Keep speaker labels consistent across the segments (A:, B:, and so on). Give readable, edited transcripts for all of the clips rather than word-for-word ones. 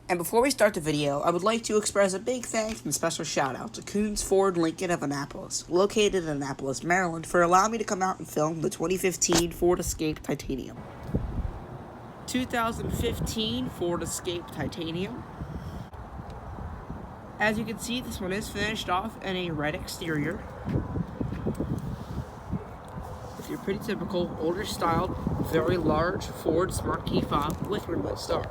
A: And before we start the video, I would like to express a big thanks and special shout out to Koons Ford Lincoln of Annapolis, located in Annapolis, Maryland, for allowing me to come out and film the 2015 Ford Escape Titanium. 2015 Ford Escape Titanium. As you can see, this one is finished off in a red exterior with your pretty typical older styled, very large Ford Smart Key fob with remote start.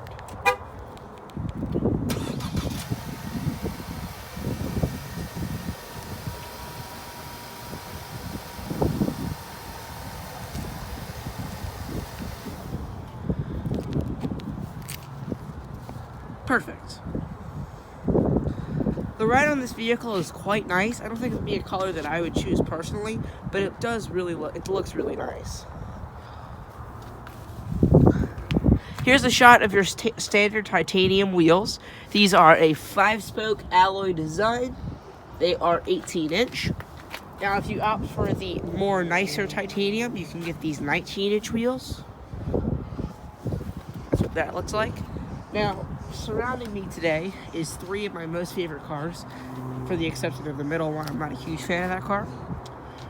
A: Perfect. The red on this vehicle is quite nice. I don't think it would be a color that I would choose personally, but it does really it looks really nice. Here's a shot of your standard titanium wheels. These are a 5-spoke alloy design. They are 18-inch. Now, if you opt for the more nicer titanium, you can get these 19-inch wheels. That's what that looks like. Now, surrounding me today is 3 of my most favorite cars, for the exception of the middle one. I'm not a huge fan of that car.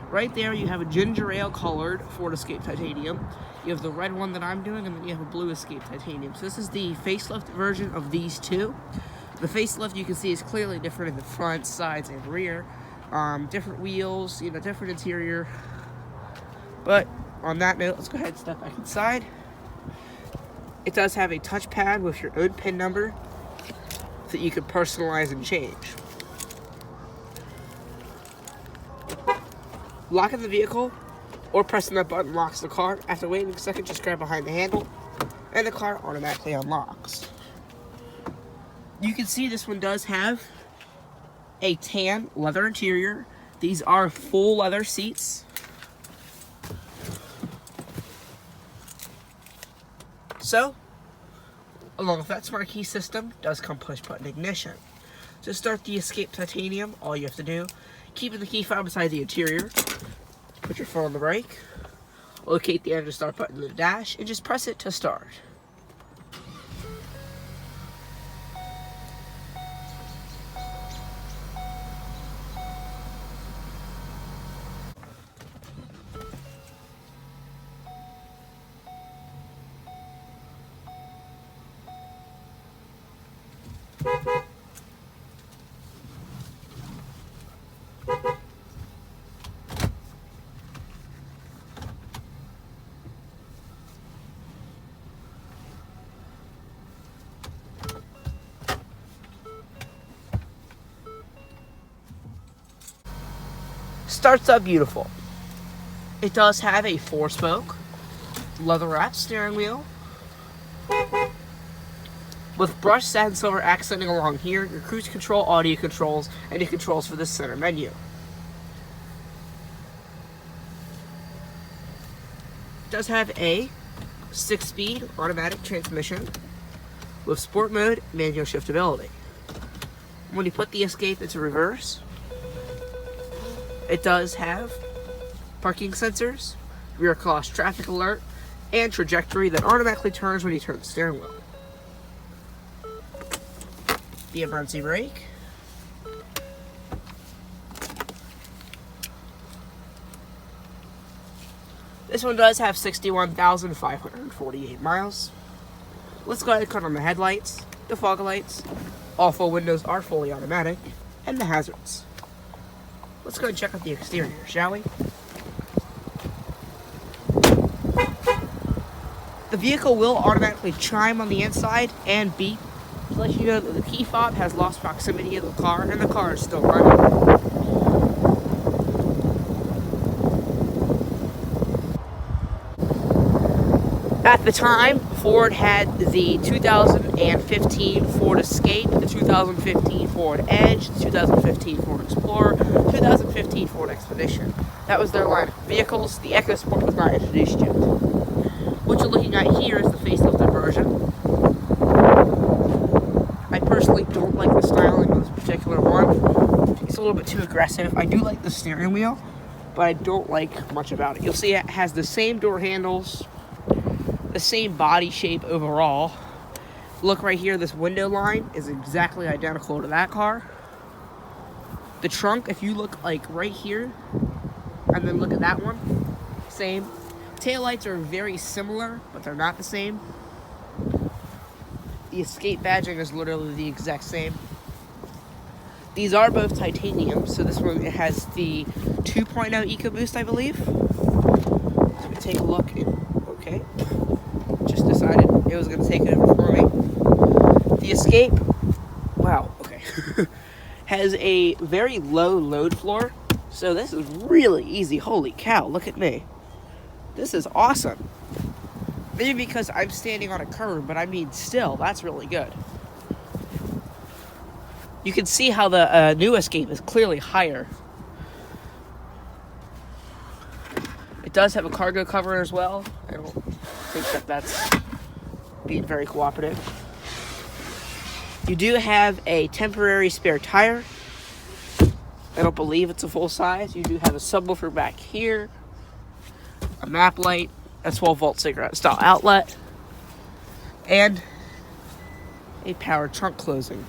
A: Right there, you have a ginger ale colored Ford Escape Titanium. You have the red one that I'm doing, and then you have a blue Escape Titanium. So this is the facelift version of these two. The facelift, you can see, is clearly different in the front, sides, and rear. Different wheels, different interior. But on that note, let's go ahead and step back inside. It does have a touchpad with your own PIN number that you can personalize and change. Locking the vehicle or pressing that button locks the car. After waiting a second, just grab behind the handle and the car automatically unlocks. You can see this one does have a tan leather interior. These are full leather seats. So, along with that smart key system, does come push button ignition. To start the Escape Titanium, all you have to do, keeping the key fob beside the interior, put your foot on the brake, locate the engine start button in the dash, and just press it to start. Starts up beautiful. It does have a 4-spoke leather wrapped steering wheel with brushed satin silver accenting along here, your cruise control, audio controls, and your controls for the center menu. It does have a 6-speed automatic transmission with sport mode, manual shiftability. When you put the Escape into reverse, it does have parking sensors, rear cross traffic alert, and trajectory that automatically turns when you turn the steering wheel. The emergency brake. This one does have 61,548 miles. Let's go ahead and cut on the headlights, the fog lights. All 4 windows are fully automatic, and the hazards. Let's go and check out the exterior, shall we? The vehicle will automatically chime on the inside and beep to let you know that the key fob has lost proximity of the car and the car is still running. At the time, Ford had the 2015 Ford Escape, the 2015 Ford Edge, the 2015 Ford Explorer, 2015 Ford Expedition. That was their line of vehicles. The EcoSport was not introduced yet. What you're looking at here is the facelifted version. I personally don't like the styling of this particular one. It's a little bit too aggressive. I do like the steering wheel, but I don't like much about it. You'll see it has the same door handles, the same body shape overall, Look right here, this window line is exactly identical to that car. The trunk, if you look like right here, and then look at that one, same. Taillights are very similar, but they're not the same. The escape badging is literally the exact same. These are both titanium, so this one it has the 2.0 EcoBoost, I believe. So we take a look. Okay. Just decided it was going to take it over for me. The Escape, wow, okay, has a very low load floor, so this is really easy. Holy cow, look at me. This is awesome. Maybe because I'm standing on a curb, but I mean, still, that's really good. You can see how the new Escape is clearly higher. It does have a cargo cover as well. I don't think that that's being very cooperative. You do have a temporary spare tire. I don't believe it's a full size. You do have a subwoofer back here, a map light, a 12-volt cigarette style outlet, and a power trunk closing.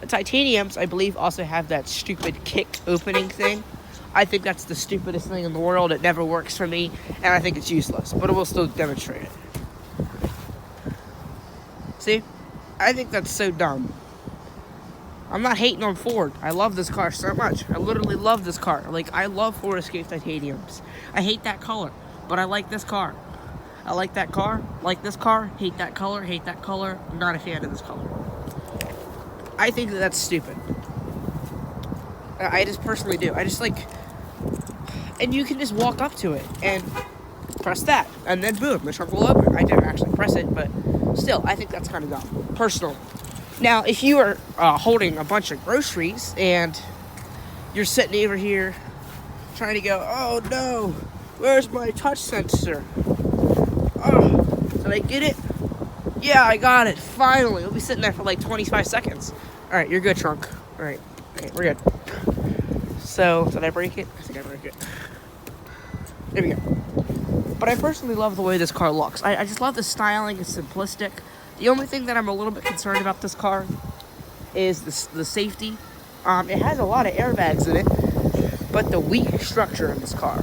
A: The titaniums, I believe, also have that stupid kick opening thing. I think that's the stupidest thing in the world. It never works for me, and I think it's useless, but we'll still demonstrate it. See? I think that's so dumb. I'm not hating on Ford. I love this car so much. I literally love this car. Like, I love Ford Escape titaniums. I hate that color, but I like this car. I like that car, like this car, hate that color, hate that color. I'm not a fan of this color. I think that that's stupid. I just personally do. I just like, and you can just walk up to it and press that, and then boom, the trunk will open. I didn't actually press it, but still, I think that's kind of dumb, personally. Now, if you are holding a bunch of groceries and you're sitting over here trying to go, oh no, where's my touch sensor? Oh, did I get it? Yeah, I got it, finally. It'll be sitting there for like 25 seconds. All right, you're good, trunk. All right, okay, we're good. So, did I break it? I think I broke it. There we go. But I personally love the way this car looks. I just love the styling. It's simplistic. The only thing that I'm a little bit concerned about this car is the safety. It has a lot of airbags in it, but the weak structure in this car.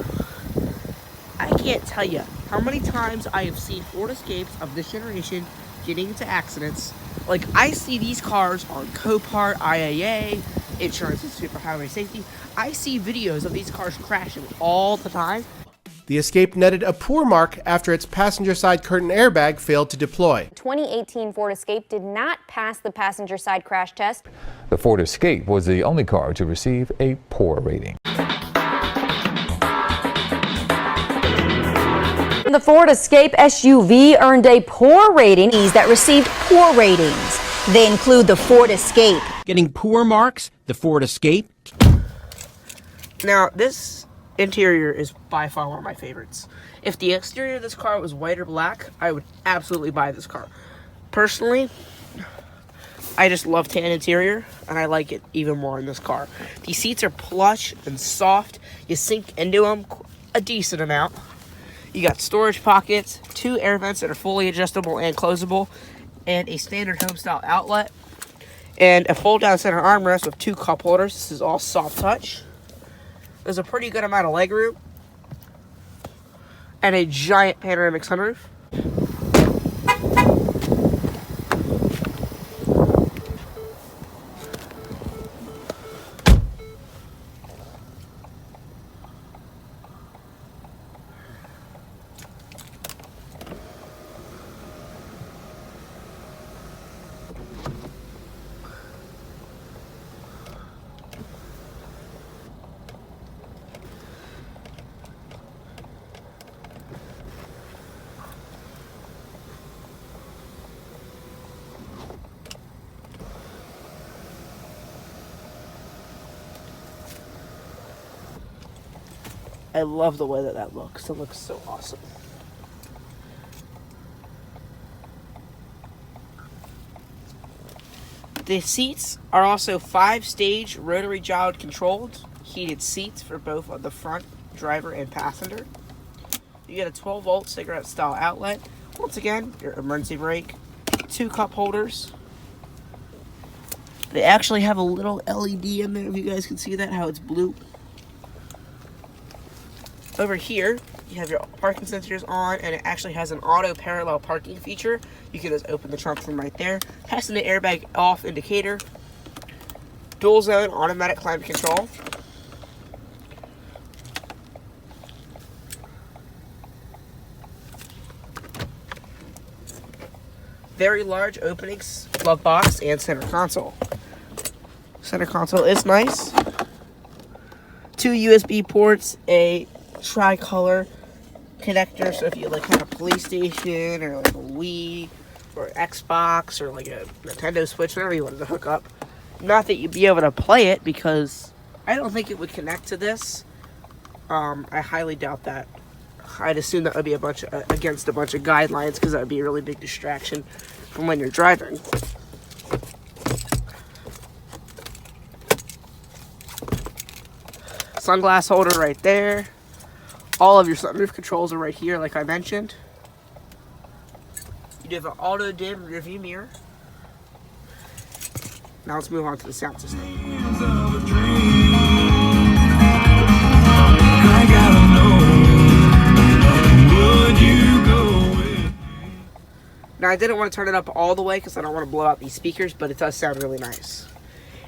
A: I can't tell you how many times I have seen Ford Escapes of this generation getting into accidents. Like, I see these cars on Copart, IAA, Insurance and Superhighway Safety. I see videos of these cars crashing all the time.
B: The Escape netted a poor mark after its passenger side curtain airbag failed to deploy.
C: 2018 Ford Escape did not pass the passenger side crash test.
D: The Ford Escape was the only car to receive a poor rating.
C: The Ford Escape SUV earned a poor rating. That received poor ratings. They include the Ford Escape.
E: Getting poor marks, the Ford Escape.
A: Now, this interior is by far one of my favorites. If the exterior of this car was white or black, I would absolutely buy this car. Personally, I just love tan interior, and I like it even more in this car. The seats are plush and soft. You sink into them a decent amount. You got storage pockets, 2 air vents that are fully adjustable and closable, and a standard home style outlet, and a fold down center armrest with 2 cup holders. This is all soft touch. There's a pretty good amount of legroom, and a giant panoramic sunroof. I love the way that looks. It looks so awesome. The seats are also 5-stage rotary dialed controlled, heated seats for both of the front driver and passenger. You get a 12-volt cigarette style outlet. Once again, your emergency brake, 2 cup holders. They actually have a little LED in there, if you guys can see that, how it's blue. Over here, you have your parking sensors on, and it actually has an auto parallel parking feature. You can just open the trunk from right there. Passenger airbag off indicator. Dual zone automatic climate control. Very large openings, glove box, and center console. Center console is nice. 2 USB ports, a tricolor connector, so if you like have a PlayStation or like a Wii or Xbox or like a Nintendo Switch, whatever you wanted to hook up. Not that you'd be able to play it, because I don't think it would connect to this. I highly doubt that. I'd assume that would be against a bunch of guidelines, because that would be a really big distraction from when you're driving. Sunglass holder right there. All of your sunroof controls are right here, like I mentioned. You do have an auto dim rearview mirror. Now let's move on to the sound system. Now I didn't want to turn it up all the way because I don't want to blow out these speakers, but it does sound really nice.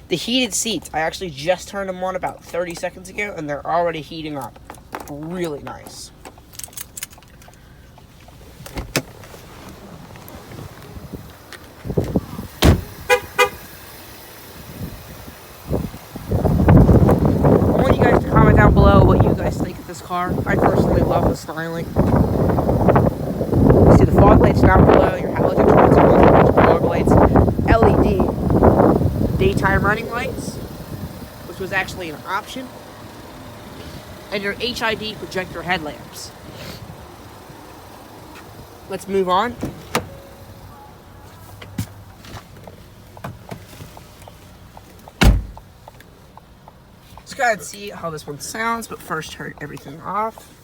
A: The heated seats, I actually just turned them on about 30 seconds ago, and they're already heating up. Really nice. I want you guys to comment down below what you guys think of this car. I personally love the styling. You see the fog lights down below, your halogen lights, fog lights, LED daytime running lights, which was actually an option, and your HID projector headlamps. Let's move on. Let's go ahead and see how this one sounds, but first turn everything off.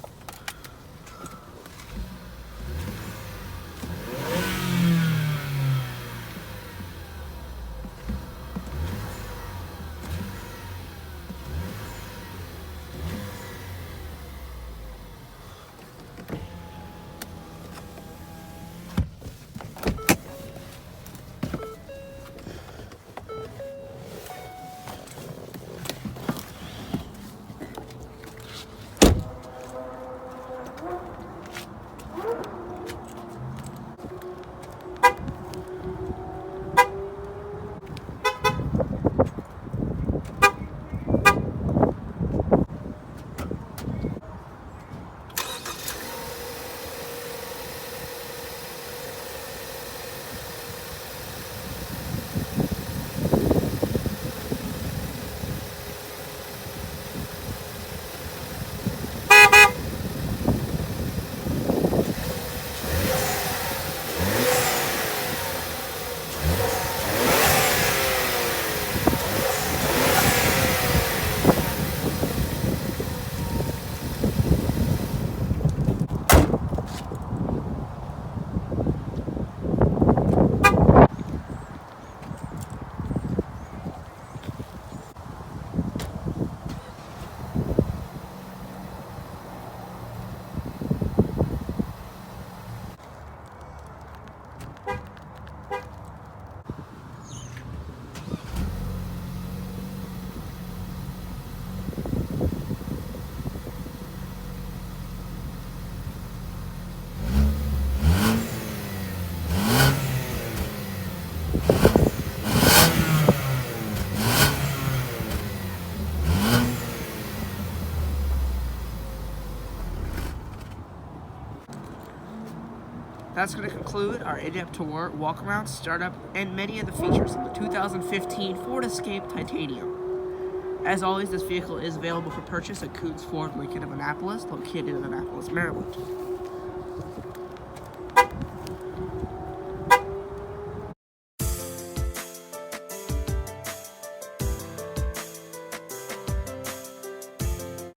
A: That's going to conclude our in-depth tour, walk-around, startup, and many of the features of the 2015 Ford Escape Titanium. As always, this vehicle is available for purchase at Koons Ford Lincoln of Annapolis, located in Annapolis, Maryland.